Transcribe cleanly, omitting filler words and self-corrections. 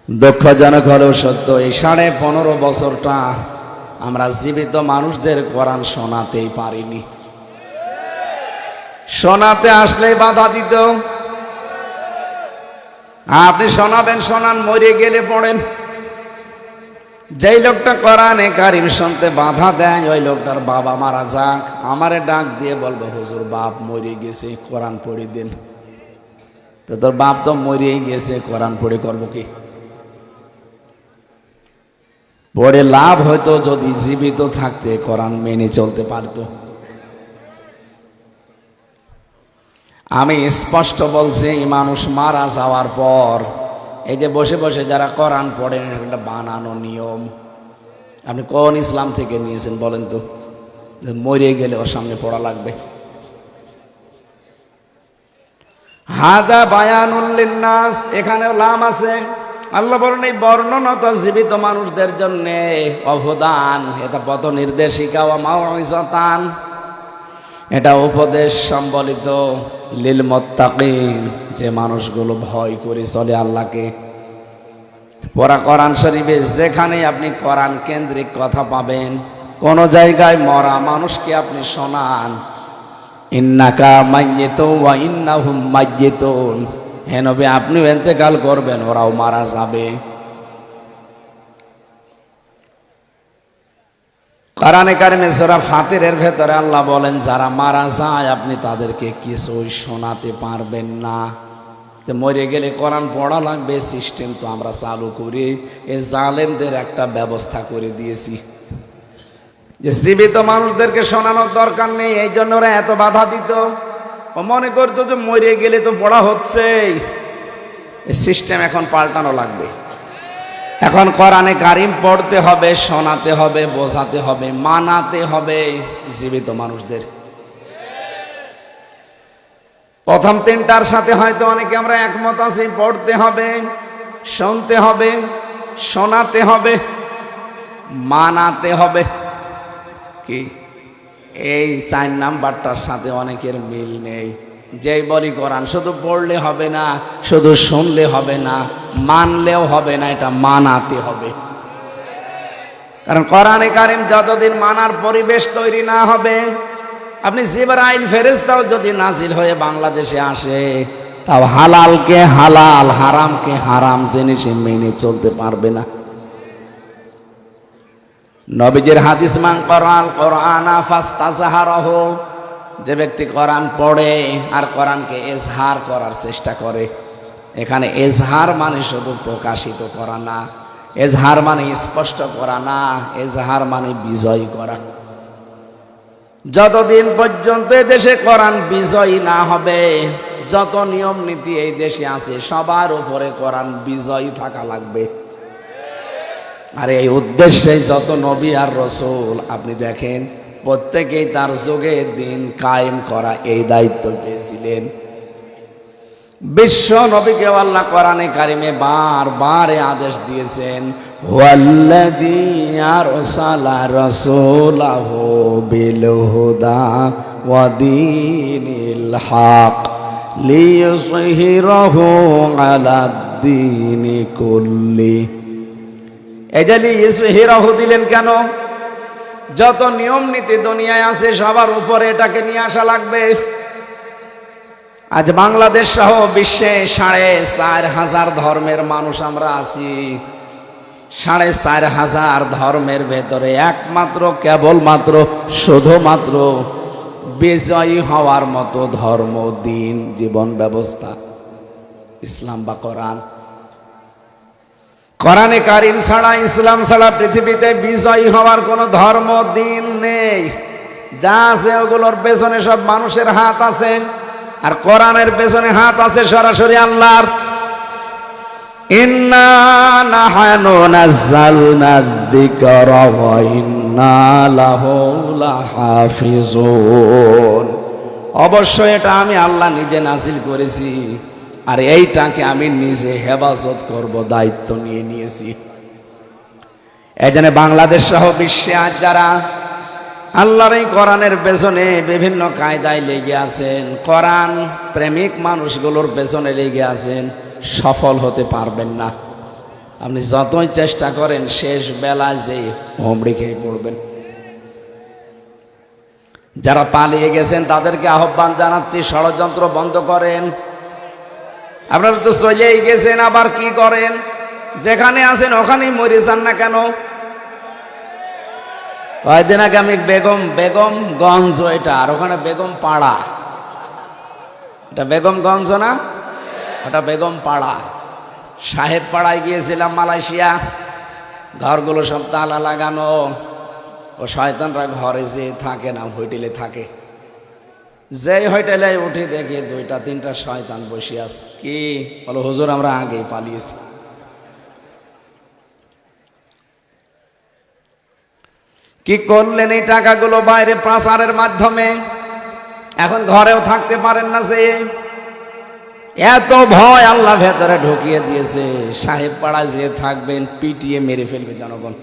দুঃখজনক হলেও সত্য, এই 15.5 বছরটা আমরা জীবিত মানুষদের কোরআন শোনাতেই পারিনি। শোনাতে আসলেই বাধা দিত। আপনি শোনাবেন, শোনান, মরে গেলে পড়েন। যেই লোকটা কোরআনে কারিম শুনতে বাধা দেয়, ওই লোকটার বাবা মারা যাক, আমারে ডাক দিয়ে বলবে, হুজুর বাপ মরে গেছে, কোরআন পড়ে দিন। তো তোর বাপ তো মরেই গেছে, কোরআন পড়ে করবো কি? পড়ে লাভ হয়তো যদি জীবিত থাকতে কোরআন মেনে চলতে পারতো। আমি স্পষ্ট বলছি, মানুষ মারা যাওয়ার পর এই যে বসে বসে যারা কোরআন পড়েন, এটা বানানো নিয়ম। আপনি কোন ইসলাম থেকে নিয়েছেন বলেন তো, যে মরে গেলে ওর সামনে পড়া লাগবে? হাদা বায়ানুল লিন্নাস, এখানেও লাম আছে। আল্লাহ বলেন এই বর্ণনা তো জীবিত মানুষদের জন্য অবদান, এটা পথ নির্দেশিকা ও মাউইজাতান, এটা উপদেশ সম্বলিত লিল মুত্তাকিন, যে মানুষগুলো ভয় করে চলে আল্লাহকে। পড়া কোরআন শরীফে যেখানে আপনি কোরআন কেন্দ্রিক কথা পাবেন, কোন জায়গায় মরা মানুষকে আপনি শোনান, ইন্নাকা মাইয়িতুন ওয়া ইন্নাহুম মাইয়িতুন, হে নবী আপনিও ইন্তেকাল করবেন, ওরাও মারা যাবে। কোরআনে কারিমে সূরা ফাতিরের ভেতরে আল্লাহ বলেন, যারা মারা যায় আপনি তাদেরকে কিছুই শোনাতে পারবেন না। তো মরে গেলে কোরআন পড়া লাগবে, সিস্টেম তো আমরা চালু করি, এই জালেমদের একটা ব্যবস্থা করে দিয়েছি যে জীবিত মানুষদেরকে শোনানোর দরকার নেই। এই জন্য ওরা এত বাধা দিত। ও মনে করতো যে মরে গেলে তো পড়া হচ্ছে, এই সিস্টেম এখন পাল্টানো লাগবে। এখন কোরআনে কারিম পড়তে হবে, শোনাতে হবে, বোঝাতে হবে, মানাতে হবে জীবিত মানুষদের। প্রথম তিনটার সাথে হয়তো অনেকে আমরা একমত আছি, পড়তে হবে, শুনতে হবে, শোনাতে হবে, মানাতে হবে। কি এই 4 নাম্বারটার সাথে অনেকের মিল নেই। যেই বলি কোরআন শুধু পড়লে হবে না, শুধু শুনলে হবে না, মানলেও হবে না, এটা মানাতে হবে। কারণ কোরআনে কারিম যতদিন মানার পরিবেশ তৈরি না হবে, আপনি জিবরাইল ফেরেশতাও যদি নাজিল হয়ে বাংলাদেশে আসে, তাও হালালকে হালাল, হারামকে হারাম জেনে সে মেনে চলতে পারবে না। নবীজির হাদিস, মান ক্বরাআল কোরআনা ফাস্তাযহারাহু, যে ব্যক্তি কোরআন পড়ে আর কোরআনকে এজহার করার চেষ্টা করে। এখানে এজহার মানে শুধু প্রকাশিত করা না, এজহার মানে স্পষ্ট করা না, এজহার মানে বিজয় করা। যতদিন পর্যন্ত এই দেশে কোরআন বিজয়ী না হবে, যত নিয়ম নীতি এই দেশে আছে সবার উপরে কোরআন বিজয়ী থাকা লাগবে। আর এই উদ্দেশ্যে যত নবী আর রাসূল আপনি দেখেন, প্রত্যেকেই তার যুগে দিন কায়েম করা এই দায়িত্ব পেয়েছিলেন। বিশ্ব নবীকে আল্লাহ কোরআনে কারিমে বারবার আদেশ দিয়েছেন, ওয়াল্লাযী আরসালা রাসূলাহু বিল হুদা ওয়া দীনিল হক লিইয়ুযহিরাহু আলাদ দীনি কুল্লি। এই যে লিইয়ুযহিরাহু দিলেন কেন? যত নিয়ম নীতি দুনিয়ায় আছে সবার উপরে এটাকে নিয়ে আসা লাগবে। আজ বাংলাদেশ সহ বিশ্বে 4,500 ধর্মের মানুষ আমরা আছি। 4,500 ধর্মের ভেতরে একমাত্র, কেবলমাত্র, শুধুমাত্র বিজয়ী হওয়ার মতো ধর্ম, দিন, জীবন ব্যবস্থা ইসলাম বা কোরআন। কোরআনে কারিম ছাড়া, ইসলাম ছাড়া পৃথিবীতে বিজয়ী হওয়ার কোনো ধর্ম, দিন নেই। যা আছে ওগুলোর পেছনে সব মানুষের হাত আছে, আর কোরআনের পেছনে হাত আছে সরাসরি আল্লাহর। ইন্না নাহনু নাযালনা যিকরা ওয়া ইন্না লাহু লাহাফিজুন। অবশ্যই এটা আমি আল্লাহ নিজে নাযিল করেছি, আর এইটাকে আমি নিজে হেফাজত করব, দায়িত্ব নিয়ে নিয়েছি। এজন্য বাংলাদেশ সহ বিশ্বে আজ যারা আল্লাহর এই কোরআনের পেছনে বিভিন্ন কায়দায় লেগে আছেন, কোরআন প্রেমিক মানুষগুলোর পেছনে লেগে আছেন, সফল হতে পারবেন না। আপনি যতই চেষ্টা করেন শেষ বেলায় যে হোমড়ি খেয়ে পড়বেন। যারা পালিয়ে গেছেন তাদেরকে আহ্বান জানাচ্ছি, ষড়যন্ত্র বন্ধ করেন। আপনারা তো চলেই গেছেন, আবার কি করেন? যেখানে আছেন ওখানেই মরে যান না কেন? কয়েকদিন আগে আমি বেগমগঞ্জ, এটা আর ওখানে বেগম পাড়া, এটা বেগমগঞ্জ না, ওটা বেগম পাড়া, সাহেব পাড়ায় গিয়েছিলাম মালয়েশিয়া। ঘরগুলো সব তালা লাগানো, ও শয়তানরা ঘরে যে থাকে না, হোটেলে থাকে। যেই হোটেলে উঠে দেখি 2-3টা শয়তান বসে আছে। কি বলো? হুজুর আমরা আগেই পালিয়েছি। কি করলেন এই টাকাগুলো? বাইরে প্রচারের মাধ্যমে এখন ঘরেও থাকতে পারেন না। যে এত ভয় আল্লাহ ভেতরে ঢুকিয়ে দিয়েছে, সাহেব পাড়ায় যে থাকবেন পিটিয়ে মেরে ফেলবে জনগণ।